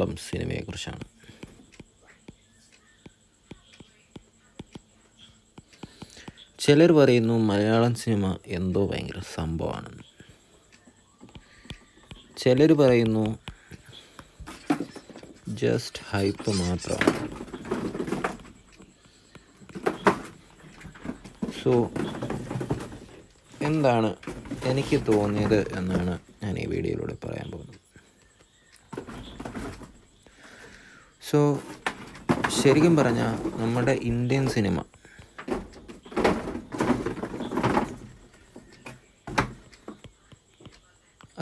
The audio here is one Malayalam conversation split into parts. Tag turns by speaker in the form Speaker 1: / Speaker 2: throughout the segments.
Speaker 1: മലയാളം സിനിമയെക്കുറിച്ചാണ്. ചിലർ പറയുന്നു മലയാളം സിനിമ എന്തോ ഭയങ്കര സംഭവമാണെന്ന്. ചിലർ പറയുന്നു ജസ്റ്റ് ഹൈപ്പ് മാത്രമാണ്. സോ എന്താണ് എനിക്ക് തോന്നിയത് എന്നാണ് ഞാൻ ഈ വീഡിയോയിലൂടെ പറയാൻ പോകുന്നത്. സോ ശരിക്കും പറഞ്ഞാൽ നമ്മുടെ ഇന്ത്യൻ സിനിമ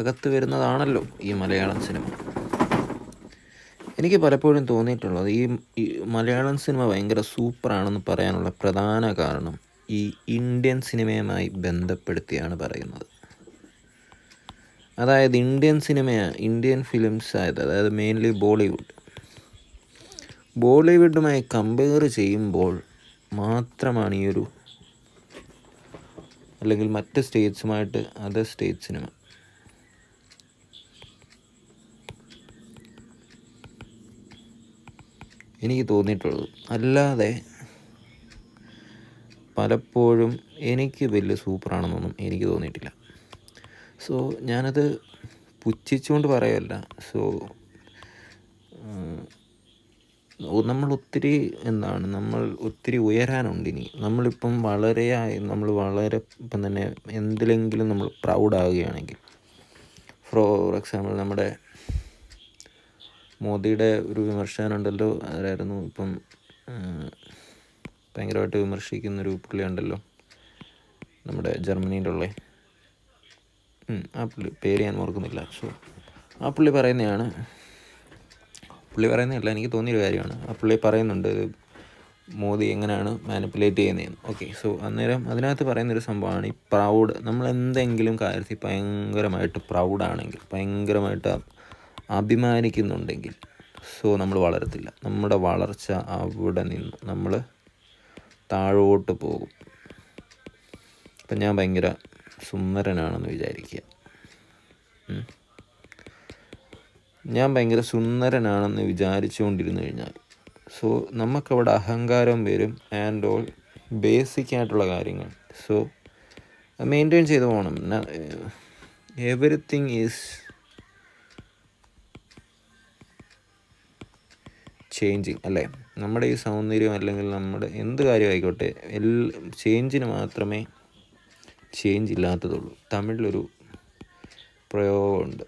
Speaker 1: അകത്ത് വരുന്നതാണല്ലോ ഈ മലയാളം സിനിമ. എനിക്ക് പലപ്പോഴും തോന്നിയിട്ടുള്ളത് ഈ മലയാളം സിനിമ ഭയങ്കര സൂപ്പറാണെന്ന് പറയാനുള്ള പ്രധാന കാരണം ഈ ഇന്ത്യൻ സിനിമയുമായി ബന്ധപ്പെടുത്തിയാണ് പറയുന്നത്. അതായത് ഇന്ത്യൻ ഫിലിംസ് അതായത് മെയിൻലി ബോളിവുഡുമായി കമ്പയർ ചെയ്യുമ്പോൾ മാത്രമാണ് ഈ ഒരു അല്ലെങ്കിൽ മറ്റ് സ്റ്റേറ്റ്സുമായിട്ട് അതർ സ്റ്റേറ്റ് സിനിമ എനിക്ക് തോന്നിയിട്ടുള്ളത്. അല്ലാതെ പലപ്പോഴും എനിക്ക് വലിയ സൂപ്പറാണെന്നൊന്നും എനിക്ക് തോന്നിയിട്ടില്ല. സോ ഞാനത് പുച്ഛിച്ചുകൊണ്ട് പറയുമല്ല. സോ നമ്മൾ ഒത്തിരി ഉയരാനുണ്ട് ഇനി. നമ്മൾ വളരെ ഇപ്പം തന്നെ എന്തിലെങ്കിലും നമ്മൾ പ്രൗഡാവുകയാണെങ്കിൽ, ഫോർ എക്സാമ്പിൾ നമ്മുടെ മോദിയുടെ ഒരു വിമർശനം ഉണ്ടല്ലോ, അതായിരുന്നു ഇപ്പം ഭയങ്കരമായിട്ട് വിമർശിക്കുന്നൊരു പുള്ളി ഉണ്ടല്ലോ, നമ്മുടെ ജർമ്മനിയുടെ ഉള്ള ആ പേര് ഞാൻ ഓർക്കുന്നില്ല. സോ ആ പുള്ളി പറയുന്നതല്ല, എനിക്ക് തോന്നിയൊരു കാര്യമാണ്. ആ പുള്ളി പറയുന്നുണ്ട് മോദി എങ്ങനെയാണ് മാനിപ്പുലേറ്റ് ചെയ്യുന്നതെന്ന്. ഓക്കെ, സോ അന്നേരം അതിനകത്ത് പറയുന്നൊരു സംഭവമാണ് ഈ പ്രൗഡ്. നമ്മൾ എന്തെങ്കിലും കാര്യത്തിൽ ഭയങ്കരമായിട്ട് പ്രൗഡാണെങ്കിൽ, ഭയങ്കരമായിട്ട് അഭിമാനിക്കുന്നുണ്ടെങ്കിൽ, സോ നമ്മൾ വളരത്തില്ല. നമ്മുടെ വളർച്ച അവിടെ നിന്ന് നമ്മൾ താഴോട്ട് പോകും. ഇപ്പം ഞാൻ ഭയങ്കര സുന്ദരനാണെന്ന് വിചാരിക്കുക. ഞാൻ ഭയങ്കര സുന്ദരനാണെന്ന് വിചാരിച്ചുകൊണ്ടിരുന്നു കഴിഞ്ഞാൽ, സോ നമുക്കവിടെ അഹങ്കാരം വരും. ആൻഡ് ഓൾ ബേസിക് ആയിട്ടുള്ള കാര്യങ്ങൾ സോ മെയിൻറ്റെയിൻ ചെയ്ത് പോകണം. എവറിത്തിങ് ഈസ് ചേഞ്ചിങ് അല്ലേ? നമ്മുടെ ഈ സൗന്ദര്യം അല്ലെങ്കിൽ നമ്മുടെ എന്ത് കാര്യമായിക്കോട്ടെ, ചേഞ്ചിന് മാത്രമേ ചേഞ്ച് ഇല്ലാത്തതുള്ളൂ. തമിഴിലൊരു പ്രയോഗമുണ്ട്,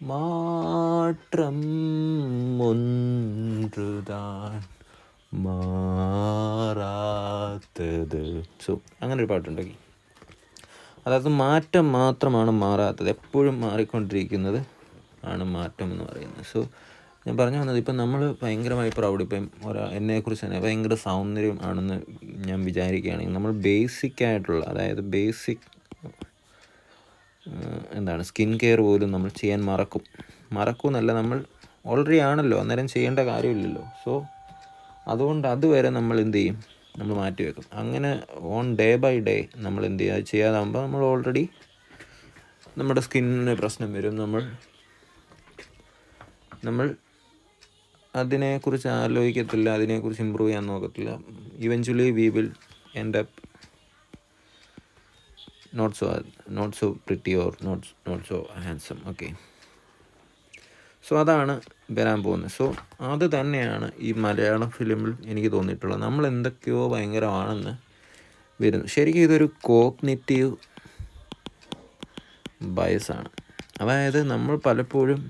Speaker 1: മാറ്റം ഒന്നുതാൻ മാറാത്തത്. സോ അങ്ങനെ ഒരു പാട്ടുണ്ടാക്കി. അതായത് മാറ്റം മാത്രമാണ് മാറാത്തത്, എപ്പോഴും മാറിക്കൊണ്ടിരിക്കുന്നത് ആണ് മാറ്റം എന്ന് പറയുന്നത്. സോ ഞാൻ പറഞ്ഞു വന്നത്, ഇപ്പം നമ്മൾ ഭയങ്കരമായി പ്രൗഡ്, ഇപ്പം എന്നെക്കുറിച്ച് തന്നെ ഭയങ്കര സൗന്ദര്യം ആണെന്ന് ഞാൻ വിചാരിക്കുകയാണെങ്കിൽ, നമ്മൾ ബേസിക്കായിട്ടുള്ള, അതായത് സ്കിൻ കെയർ പോലും നമ്മൾ ചെയ്യാൻ മറക്കുമെന്നല്ല, നമ്മൾ ഓൾറെഡി ആണല്ലോ, അന്നേരം ചെയ്യേണ്ട കാര്യമില്ലല്ലോ. സോ അതുകൊണ്ട് അതുവരെ നമ്മൾ എന്ത് ചെയ്യും, നമ്മൾ മാറ്റി വെക്കും. അങ്ങനെ ഡേ ബൈ ഡേ നമ്മൾ എന്ത് ചെയ്യുക, അത് ചെയ്യാതാകുമ്പോൾ നമ്മൾ ഓൾറെഡി നമ്മുടെ സ്കിന്നിന് പ്രശ്നം വരും. നമ്മൾ അതിനെക്കുറിച്ച് ആലോചിക്കത്തില്ല, അതിനെക്കുറിച്ച് ഇമ്പ്രൂവ് ചെയ്യാൻ നോക്കത്തില്ല. Eventually we will end up not so pretty or not so handsome. Okay, so അതാണ് വരാൻ പോകുന്നത്. സോ അത് തന്നെയാണ് ഈ മലയാളം ഫിലിമിൽ എനിക്ക് തോന്നിയിട്ടുള്ളത്. നമ്മൾ എന്തൊക്കെയോ ഭയങ്കരമാണെന്ന് വരുന്നു. ശരിക്കും ഇതൊരു കോഗ്നിറ്റീവ് ബയസാണ്. അതായത് നമ്മൾ പലപ്പോഴും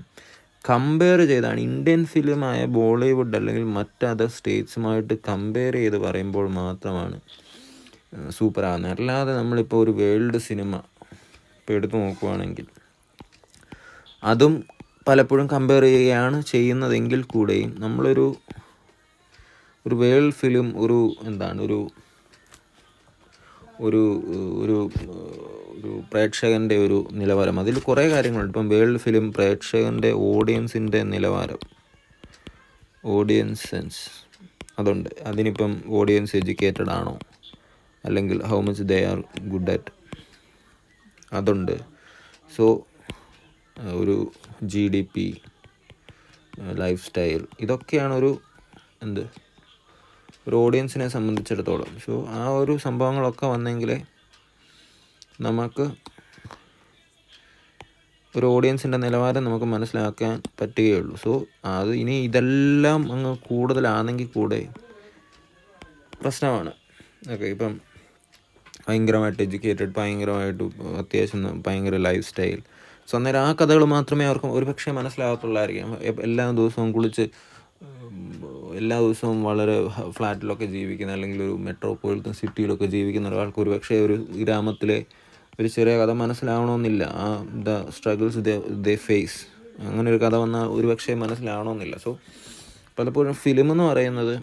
Speaker 1: കമ്പയർ ചെയ്താണ് ഇന്ത്യൻ ഫിലിമായ ബോളിവുഡ് അല്ലെങ്കിൽ മറ്റ് അതർ സ്റ്റേറ്റ്സുമായിട്ട് കമ്പയർ ചെയ്ത് പറയുമ്പോൾ മാത്രമാണ് സൂപ്പറാകുന്നത്. അല്ലാതെ നമ്മളിപ്പോൾ ഒരു വേൾഡ് സിനിമ ഇപ്പോൾ എടുത്തു നോക്കുകയാണെങ്കിൽ, അതും പലപ്പോഴും കമ്പയർ ചെയ്യുന്നതെങ്കിൽ കൂടെയും നമ്മളൊരു വേൾഡ് ഫിലിം ഒരു പ്രേക്ഷകൻ്റെ ഒരു നിലവാരം, അതിൽ കുറേ കാര്യങ്ങളുണ്ട്. ഇപ്പം വേൾഡ് ഫിലിം പ്രേക്ഷകൻ്റെ ഓഡിയൻസിൻ്റെ നിലവാരം, ഓഡിയൻസ് സെൻസ് അതുണ്ട്. അതിനിപ്പം ഓഡിയൻസ് എഡ്യൂക്കേറ്റഡ് ആണോ, അല്ലെങ്കിൽ how much they are good at, അതുണ്ട്. സോ ഒരു GDP, ലൈഫ് സ്റ്റൈൽ, ഇതൊക്കെയാണ് ഒരു ഓഡിയൻസിനെ സംബന്ധിച്ചിടത്തോളം. സോ ആ ഒരു സംഭവങ്ങളൊക്കെ വന്നെങ്കിലേ നമുക്ക് ഒരു ഓഡിയൻസിൻ്റെ നിലവാരം നമുക്ക് മനസ്സിലാക്കാൻ പറ്റുകയുള്ളൂ. സോ അത് ഇനി ഇതെല്ലാം അങ്ങ് കൂടുതലാണെങ്കിൽ കൂടെ പ്രശ്നമാണ്. ഓക്കെ, ഇപ്പം ഭയങ്കരമായിട്ട് എഡ്യൂക്കേറ്റഡ്, ഭയങ്കരമായിട്ട് അത്യാവശ്യം ഭയങ്കര ലൈഫ് സ്റ്റൈൽ. സോ അന്നേരം ആ കഥകൾ മാത്രമേ അവർക്ക് ഒരുപക്ഷെ മനസ്സിലാകത്തുള്ളായിരിക്കും. എല്ലാ ദിവസവും കുളിച്ച് എല്ലാ ദിവസവും വളരെ ഫ്ലാറ്റിലൊക്കെ ജീവിക്കുന്ന, അല്ലെങ്കിൽ ഒരു മെട്രോപൊളിറ്റൻ സിറ്റിയിലൊക്കെ ജീവിക്കുന്ന ഒരാൾക്ക് ഒരുപക്ഷെ ഒരു ഗ്രാമത്തിലെ ഒരു ചെറിയ കഥ മനസ്സിലാവണമെന്നില്ല. ദ സ്ട്രഗിൾസ് ദേ ഫേസ്, അങ്ങനെ ഒരു കഥ വന്നാൽ ഒരുപക്ഷെ മനസ്സിലാവണമെന്നില്ല. സോ പലപ്പോഴും ഫിലിം എന്ന് പറയുന്നത്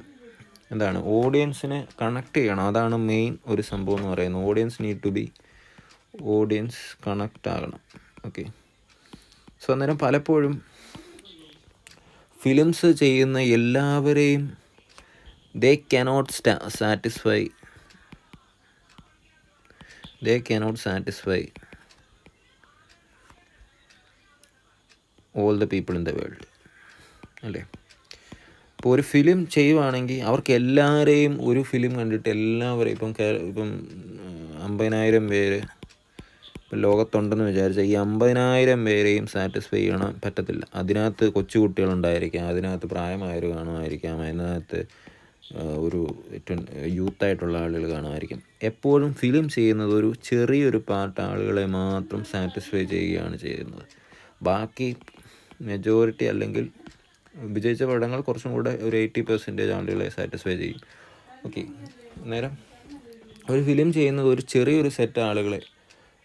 Speaker 1: ഓഡിയൻസിനെ കണക്ട് ചെയ്യണം. അതാണ് മെയിൻ ഒരു സംഭവം എന്ന് പറയുന്നത്. Audience need to be connect ആകണം. ഓക്കെ, സോ അന്നേരം പലപ്പോഴും ഫിലിംസ് ചെയ്യുന്ന എല്ലാവരെയും they cannot satisfy all the people in the world, അല്ലേ? ഇപ്പോൾ ഒരു ഫിലിം ചെയ്യുവാണെങ്കിൽ അവർക്ക് എല്ലാവരെയും ഒരു ഫിലിം കണ്ടിട്ട് എല്ലാവരെയും ഇപ്പം 50,000 പേര് ഇപ്പം ലോകത്തുണ്ടെന്ന് വിചാരിച്ചാൽ ഈ 50,000 പേരെയും സാറ്റിസ്ഫൈ ചെയ്യണം പറ്റത്തില്ല. അതിനകത്ത് കൊച്ചുകുട്ടികളുണ്ടായിരിക്കാം, അതിനകത്ത് പ്രായമായവർ കാണുമായിരിക്കാം, അതിനകത്ത് ഒരു യൂത്തായിട്ടുള്ള ആളുകൾ കാണുമായിരിക്കും. എപ്പോഴും ഫിലിം ചെയ്യുന്നത് ഒരു ചെറിയൊരു പാർട്ട് ആളുകളെ മാത്രം സാറ്റിസ്ഫൈ ചെയ്യുകയാണ് ചെയ്യുന്നത്. ബാക്കി മെജോറിറ്റി, അല്ലെങ്കിൽ വിജയിച്ച പടങ്ങൾ കുറച്ചും കൂടെ ഒരു 80% ആളുകളെ സാറ്റിസ്ഫൈ ചെയ്യും. ഓക്കെ, അന്നേരം ഒരു ഫിലിം ചെയ്യുന്നത് ഒരു ചെറിയൊരു സെറ്റ് ആളുകളെ,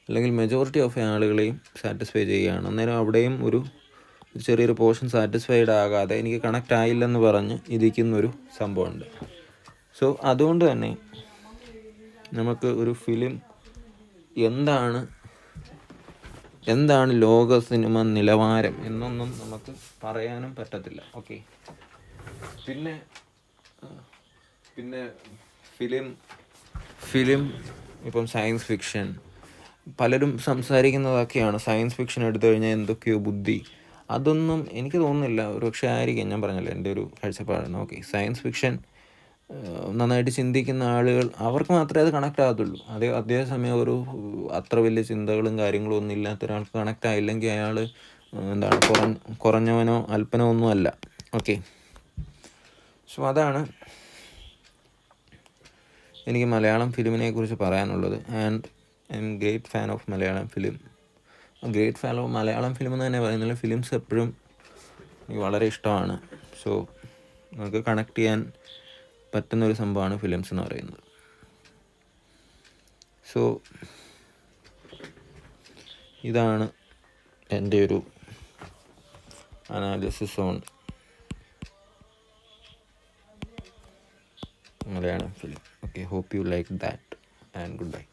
Speaker 1: അല്ലെങ്കിൽ മെജോറിറ്റി ഓഫ് ആളുകളെയും സാറ്റിസ്ഫൈ ചെയ്യുകയാണ്. അന്നേരം അവിടെയും ഒരു ചെറിയൊരു പോർഷൻ സാറ്റിസ്ഫൈഡ് ആകാതെ എനിക്ക് കണക്റ്റ് ആയില്ലെന്ന് പറഞ്ഞ് ഇരിക്കുന്നൊരു സംഭവമുണ്ട്. സോ അതുകൊണ്ട് തന്നെ നമുക്ക് ഒരു ഫിലിം എന്താണ് ലോക സിനിമ നിലവാരം എന്നൊന്നും നമുക്ക് പറയാനും പറ്റത്തില്ല. ഓക്കെ, പിന്നെ ഫിലിം ഇപ്പം സയൻസ് ഫിക്ഷൻ പലരും സംസാരിക്കുന്നതൊക്കെയാണ്. സയൻസ് ഫിക്ഷൻ എടുത്തു കഴിഞ്ഞാൽ എന്തൊക്കെയോ ബുദ്ധി, അതൊന്നും എനിക്ക് തോന്നുന്നില്ല. ഒരു പക്ഷേ ആയിരിക്കും, ഞാൻ പറഞ്ഞല്ലോ എൻ്റെ ഒരു കാഴ്ചപ്പാടാണ്. ഓക്കെ, സയൻസ് ഫിക്ഷൻ നന്നായിട്ട് ചിന്തിക്കുന്ന ആളുകൾ, അവർക്ക് മാത്രമേ അത് കണക്റ്റ് ആകത്തുള്ളൂ. അതേസമയം ഒരു അത്ര വലിയ ചിന്തകളും കാര്യങ്ങളും ഒന്നും ഇല്ലാത്ത ഒരാൾക്ക് കണക്റ്റ് ആയില്ലെങ്കിൽ അയാൾ കുറഞ്ഞവനോ അല്പനോ ഒന്നും അല്ല. ഓക്കെ, സോ അതാണ് എനിക്ക് മലയാളം ഫിലിമിനെ കുറിച്ച് പറയാനുള്ളത്. And I M great fan of Malayalam film. Malayalam film എന്ന് തന്നെ പറയുന്നില്ല, ഫിലിംസ് എപ്പോഴും എനിക്ക് വളരെ ഇഷ്ടമാണ്. സോ നമുക്ക് കണക്ട് ചെയ്യാൻ പറ്റുന്നൊരു സംഭവമാണ് ഫിലിംസ് എന്ന് പറയുന്നത്. സോ ഇതാണ് എൻ്റെ ഒരു analysis on Malayalam film. Okay, hope you like that, and goodbye.